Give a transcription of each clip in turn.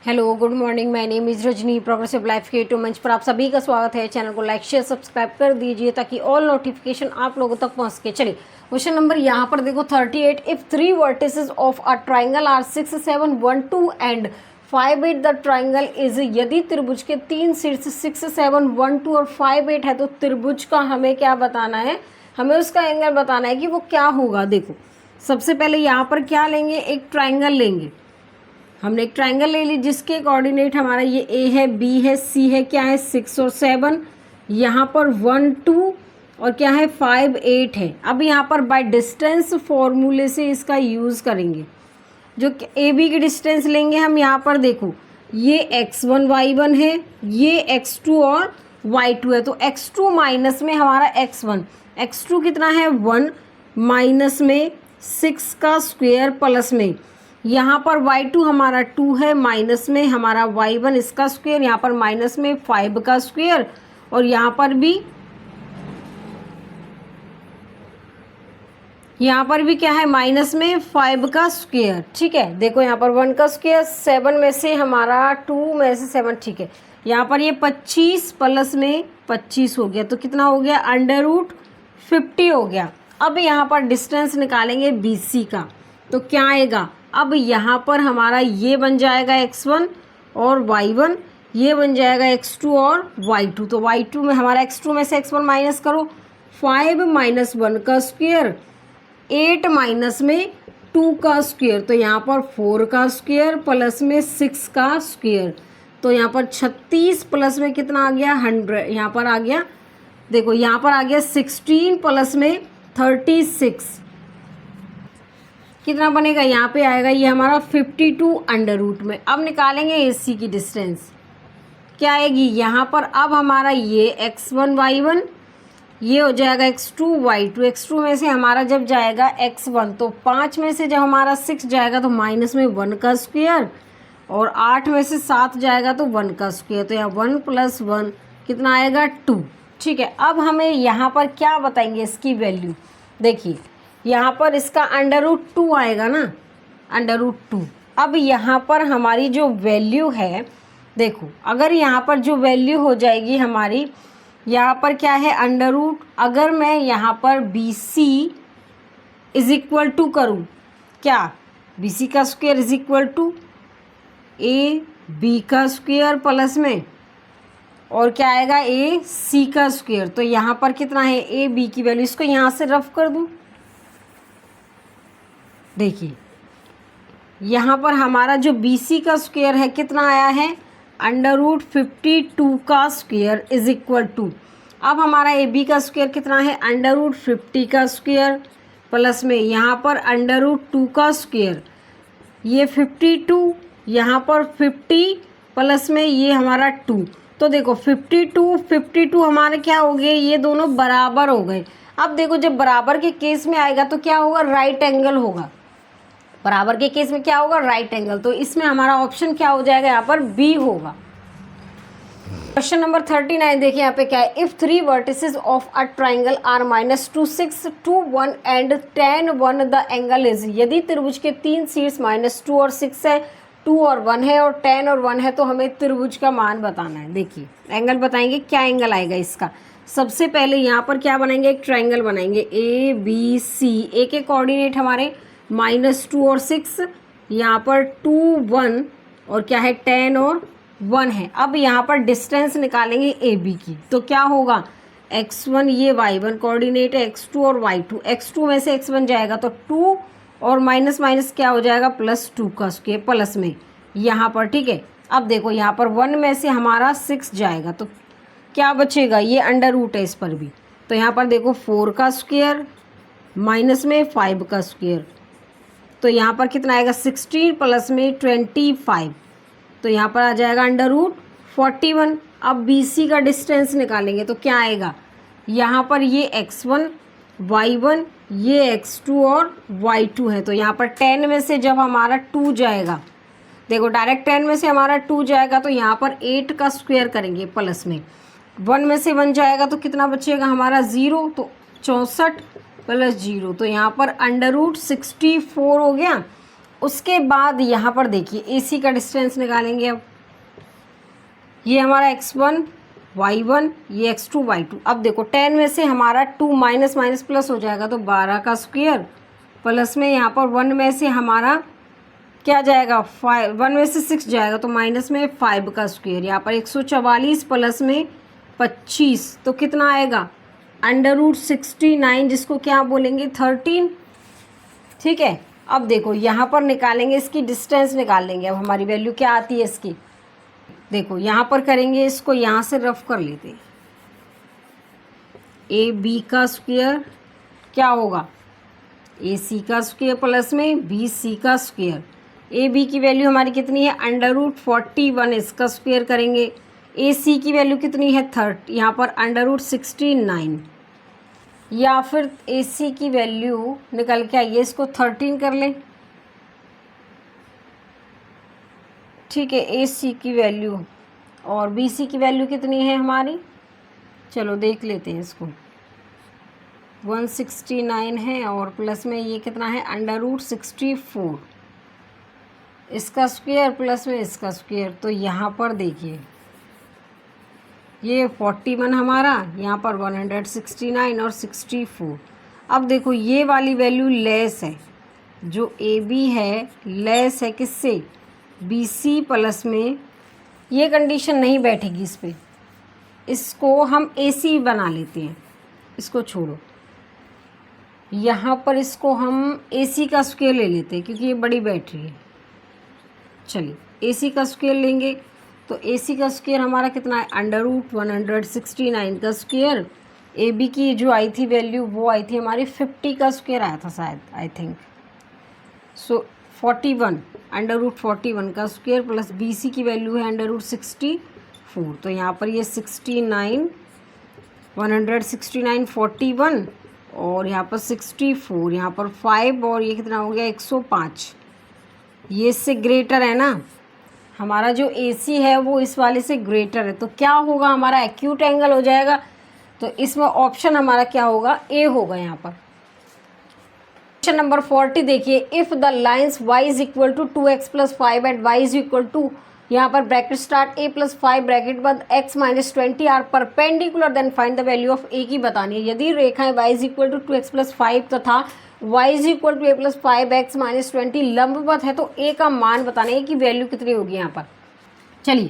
Hello good morning, my name is Rajni. Progressive life के YouTube मंच पर आप सभी का स्वागत है। चैनल को लाइक शेयर सब्सक्राइब कर दीजिए ताकि ऑल नोटिफिकेशन आप लोगों तक पहुंच के चले। क्वेश्चन नंबर यहाँ पर देखो 38। If 3 vertices of a triangle are 6, 7, 1, 2 and 5, 8 the triangle is, यदि त्रिभुज के 3 शीर्ष 6, 7, 1, 2 और 5, 8 है तो त्रिभुज का हमें क्या बताना है, हमें उसका एंगल बताना है कि वो क्या होगा। देखो सबसे पहले यहाँ पर क्या लेंगे, एक ट्राइंगल लेंगे। हमने एक ट्राइंगल ले ली जिसके कोऑर्डिनेट हमारा ये ए है, बी है, सी है, क्या है 6 और 7, यहाँ पर 1, 2 और क्या है 5, 8 है। अब यहाँ पर बाय डिस्टेंस फॉर्मूले से इसका यूज़ करेंगे। जो ए बी की डिस्टेंस लेंगे हम, यहाँ पर देखो ये x1 y1 है, ये x2 और y2 है। तो x2 माइनस में हमारा x1, x2 कितना है 1, माइनस में 6 का स्क्वायर प्लस में यहाँ पर y2 हमारा 2 है, माइनस में हमारा y1 इसका स्क्वायर, यहाँ पर माइनस में 5 का स्क्वायर और यहाँ पर भी क्या है माइनस में 5 का स्क्वायर। ठीक है, देखो यहाँ पर 1 का स्क्वायर, 7 में से हमारा 2 में से 7। ठीक है, यहाँ पर ये 25 प्लस में 25 हो गया तो कितना हो गया √50 हो गया। अब यहाँ पर डिस्टेंस निकालेंगे BC का तो क्या आएगा, अब यहाँ पर हमारा ये बन जाएगा x1 और y1, ये बन जाएगा x2 और y2। तो y2 में हमारा x2 में से x1 माइनस करो, 5 माइनस 1 का स्क्वायर, 8 माइनस में 2 का स्क्वायर, तो यहाँ पर 4 का स्क्वायर प्लस में 6 का स्क्वायर। तो यहाँ पर 36 प्लस में कितना आ गया 100, यहाँ पर आ गया देखो यहाँ पर आ गया 16 प्लस में 36, कितना बनेगा यहाँ पे आएगा ये हमारा 52 अंडर रूट में। अब निकालेंगे AC की डिस्टेंस, क्या आएगी यहाँ पर, अब हमारा ये x1 y1 ये हो जाएगा x2 y2। x2 में से हमारा जब जाएगा x1 तो 5 में से जब हमारा 6 जाएगा तो माइनस में 1 का स्क्वायर और 8 में से 7 जाएगा तो 1 का स्क्वायर, तो यहाँ 1 + 1 कितना आएगा 2। ठीक है, अब हमें यहाँ पर क्या बताएंगे इसकी वैल्यू, देखिए यहाँ पर इसका √2 आएगा ना, √2। अब यहाँ पर हमारी जो वैल्यू है देखो, अगर यहाँ पर जो वैल्यू हो जाएगी हमारी, यहाँ पर क्या है √ अगर मैं यहाँ पर BC = करूँ क्या, BC का स्क्वायर = AB का स्क्वायर प्लस में और क्या आएगा AC का स्क्वायर। तो यहाँ पर कितना है AB की वैल्यू, इसको यहाँ से रफ कर दूँ। देखिए यहाँ पर हमारा जो BC का स्क्वायर है कितना आया है √52 का स्क्वायर = अब हमारा AB का स्क्वायर कितना है √50 का स्क्वायर प्लस में यहाँ पर √2 का स्क्वायर, ये 52 यहाँ पर 50 प्लस में ये हमारा 2। तो देखो 52 हमारे क्या हो गए, ये दोनों बराबर हो गए। अब देखो जब बराबर के केस में आएगा तो क्या होगा, राइट एंगल होगा। बराबर के केस में क्या होगा, राइट एंगल। तो इसमें हमारा ऑप्शन क्या हो जाएगा, यहाँ पर B होगा। क्वेश्चन नंबर 39 देखिए यहाँ पे क्या है। If 3 vertices of a triangle are -2, 6, 2, 1 and 10, 1 the angle is, यदि त्रिभुज के 3 शीर्ष -2 और 6 है, 2 और 1 है और 10 और 1 है तो हमें त्रिभुज का मान बताना है। देखिए एंगल बताएंगे, क्या एंगल आएगा इसका। सबसे पहले यहाँ पर क्या बनाएंगे, एक ट्राइंगल बनाएंगे ABC। ए के कोऑर्डिनेट हमारे -2 और 6, यहाँ पर 2, 1 और क्या है 10 और 1 है। अब यहाँ पर डिस्टेंस निकालेंगे AB की तो क्या होगा, x1 ये y1 कोऑर्डिनेट है, x2 और y2, x2 में से x1 जाएगा तो 2 और माइनस माइनस क्या हो जाएगा +2 का स्क्वायर प्लस में यहाँ पर। ठीक है, अब देखो यहाँ पर 1 में से हमारा 6 जाएगा तो क्या बचेगा, ये √ है इस पर भी। तो यहाँ पर देखो 4 का स्क्वायर माइनस में 5 का स्क्वायर, तो यहाँ पर कितना आएगा 16 प्लस में 25, तो यहाँ पर आ जाएगा √41। अब BC का डिस्टेंस निकालेंगे तो क्या आएगा, यहाँ पर ये x1 y1 ये x2 और y2 है। तो यहाँ पर 10 में से जब हमारा 2 जाएगा, देखो डायरेक्ट 10 में से हमारा 2 जाएगा तो यहाँ पर 8 का स्क्वायर करेंगे प्लस में 1 में से 1 जाएगा तो कितना बचेगा हमारा 0, तो 64 + 0, तो यहाँ पर √64 हो गया। उसके बाद यहाँ पर देखिए AC का डिस्टेंस निकालेंगे। अब ये हमारा x1 y1, ये x2 y2। अब देखो 10 में से हमारा 2 माइनस माइनस प्लस हो जाएगा तो 12 का स्क्वायर, प्लस में यहाँ पर 1 में से हमारा क्या जाएगा 5, 1 में से 6 जाएगा तो माइनस में 5 का स्क्वायर। यहाँ पर 144 प्लस में 25 तो कितना आएगा √69, जिसको क्या बोलेंगे 13। ठीक है, अब देखो यहाँ पर निकालेंगे, इसकी डिस्टेंस निकाल लेंगे। अब हमारी वैल्यू क्या आती है इसकी, देखो यहाँ पर करेंगे, इसको यहाँ से रफ कर लेते हैं। AB का स्क्वायर क्या होगा AC का स्क्वायर प्लस में BC का स्क्वायर। AB की वैल्यू हमारी कितनी है √41, इसका स्क्वायर करेंगे। AC की वैल्यू कितनी है 30, यहाँ पर √69, या फिर AC की वैल्यू निकल के आइए, इसको 13 कर लें। ठीक है, AC की वैल्यू और BC की वैल्यू कितनी है हमारी, चलो देख लेते हैं इसको। 169 है और प्लस में ये कितना है √64, इसका स्क्वायर प्लस में इसका स्क्वायर। तो यहाँ पर देखिए ये 41 हमारा, यहाँ पर 169 और 64। अब देखो ये वाली वैल्यू लेस है, जो AB है लेस है किससे BC प्लस में, ये कंडीशन नहीं बैठेगी इस पर, इसको हम AC बना लेते हैं। इसको छोड़ो, यहाँ पर इसको हम AC का स्क्वायर ले लेते हैं क्योंकि ये बड़ी बैटरी है। चलिए AC का स्क्वायर लेंगे तो AC का स्क्वायर हमारा कितना है √169 का स्क्वायर। AB की जो आई थी वैल्यू वो आई थी हमारी 50 का स्क्वायर आया था शायद, आई थिंक सो 41, √41 का स्क्वायर प्लस BC की वैल्यू है √64। तो यहाँ पर ये 69, 169 41 और यहाँ पर 64, यहाँ पर 5 और ये कितना हो गया 105। ये इससे ग्रेटर है ना, हमारा जो AC है वो इस वाले से ग्रेटर है, तो क्या होगा हमारा एक्यूट एंगल हो जाएगा। तो इसमें ऑप्शन हमारा क्या होगा A होगा। यहाँ पर क्वेश्चन नंबर 40 देखिए, if the lines y is equal to 2x plus 5 at y is equal to, यहाँ पर bracket start a plus 5 bracket बाद x minus 20 are perpendicular, then find the value of a की बतानी है। यदि रेखाएं y is equal to 2x plus 5 तथा y is equal to a plus 5x minus 20 लंबवत है तो a का मान बताना है, a की वैल्यू कितनी होगी यहाँ पर। चलिए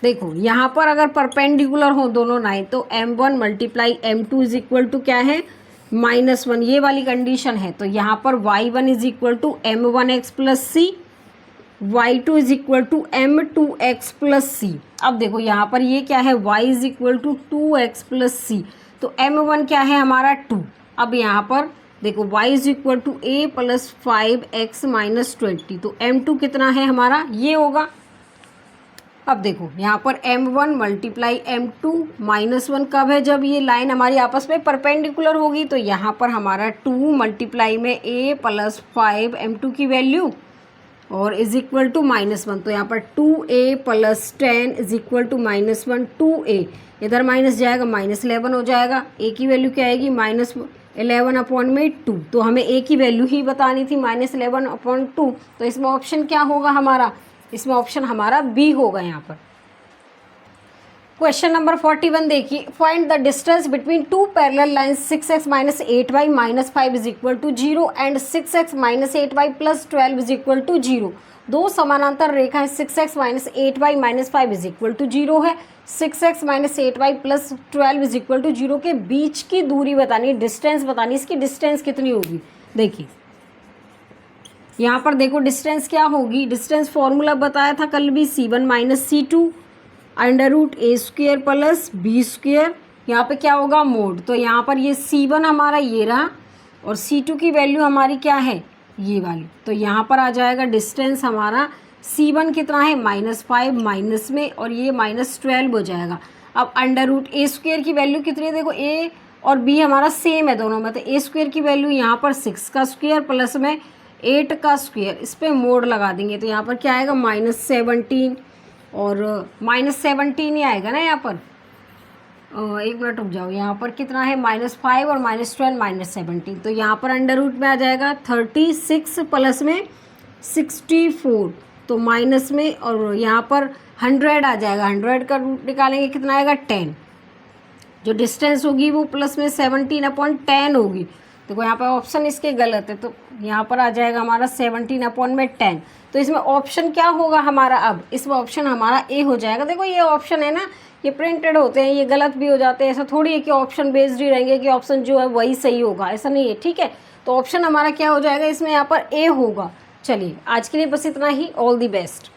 देखो, यहाँ पर अगर परपेंडिकुलर हो दोनों लाइन तो m1 multiply m2 is equal to क्या है -1, ये वाली कंडीशन है। तो यहाँ पर y1 is equal to m1x plus c, y2 is equal to m2x plus c। अब देखो यहाँ पर ये क्या है y is equal to 2x plus c, तो m1 क्या है हमारा 2। अब यहाँ पर देखो y is equal to a plus 5x minus 20, तो m2 कितना है हमारा ये होगा। अब देखो यहाँ पर m1 मल्टीप्लाई m2 -1 कब है, जब ये लाइन हमारी आपस में परपेंडिकुलर होगी। तो यहाँ पर हमारा 2 मल्टीप्लाई में a प्लस 5 m2 की वैल्यू और इज इक्वल टू -1, तो यहाँ पर 2a plus 10 is equal to -1, 2a इधर माइनस जाएगा -11 हो जाएगा। a की वैल्यू क्या आएगी -11 अपॉन में 2, तो हमें a की वैल्यू ही बतानी थी -11 अपॉन 2। तो इसमें ऑप्शन क्या होगा हमारा, इसमें ऑप्शन हमारा बी होगा। यहाँ पर क्वेश्चन नंबर 41 देखिए, find the distance between two parallel lines 6x minus 8y minus 5 is equal to 0 and 6x minus 8y plus 12 is equal to 0। दो समानांतर रेखाएं 6x minus 8y minus 5 is equal to 0 है, 6x minus 8y plus 12 is equal to 0 के बीच की दूरी बतानी, distance बतानी, इसकी डिस्टेंस कितनी होगी। देखिए यहाँ पर देखो डिस्टेंस क्या होगी, डिस्टेंस फॉर्मूला बताया था कल भी, c1 minus c2 √a² plus b²। यहाँ पे क्या होगा मोड, तो यहाँ पर ये c1 हमारा ये रहा और c2 की वैल्यू हमारी क्या है ये वाली। तो यहाँ पर आ जाएगा डिस्टेंस हमारा c1 कितना है -5 माइनस में और ये -12 हो जाएगा। अब √a² की वैल्यू कितनी है, देखो a और b हमारा सेम है दोनों में, तो a² की वैल्यू यहाँ पर 6 का स्क्वायर प्लस में 8 का स्क्वायर, इस पर मोड लगा देंगे तो यहाँ पर क्या आएगा -17 और -17 ही आएगा ना यहाँ पर। एक मिनट रुक जाओ, यहाँ पर कितना है -5 और -12 -17, तो यहाँ पर अंडर रूट में आ जाएगा 36 प्लस में 64, तो माइनस में और यहाँ पर 100 आ जाएगा, 100 का रूट निकालेंगे कितना आएगा 10। जो डिस्टेंस होगी वो प्लस में 17/10 होगी। देखो यहाँ पर ऑप्शन इसके गलत है, तो यहाँ पर आ जाएगा हमारा 17/10। तो इसमें ऑप्शन क्या होगा हमारा, अब इसमें ऑप्शन हमारा ए हो जाएगा। देखो ये ऑप्शन है ना, ये प्रिंटेड होते हैं, ये गलत भी हो जाते हैं। ऐसा थोड़ी है कि ऑप्शन बेस्ड ही रहेंगे कि ऑप्शन जो है वही सही होगा, ऐसा नहीं है, ठीक है। तो ऑप्शन हमारा क्या हो जाएगा इसमें, यहाँ पर ए होगा। चलिए आज के लिए बस इतना ही। All the best.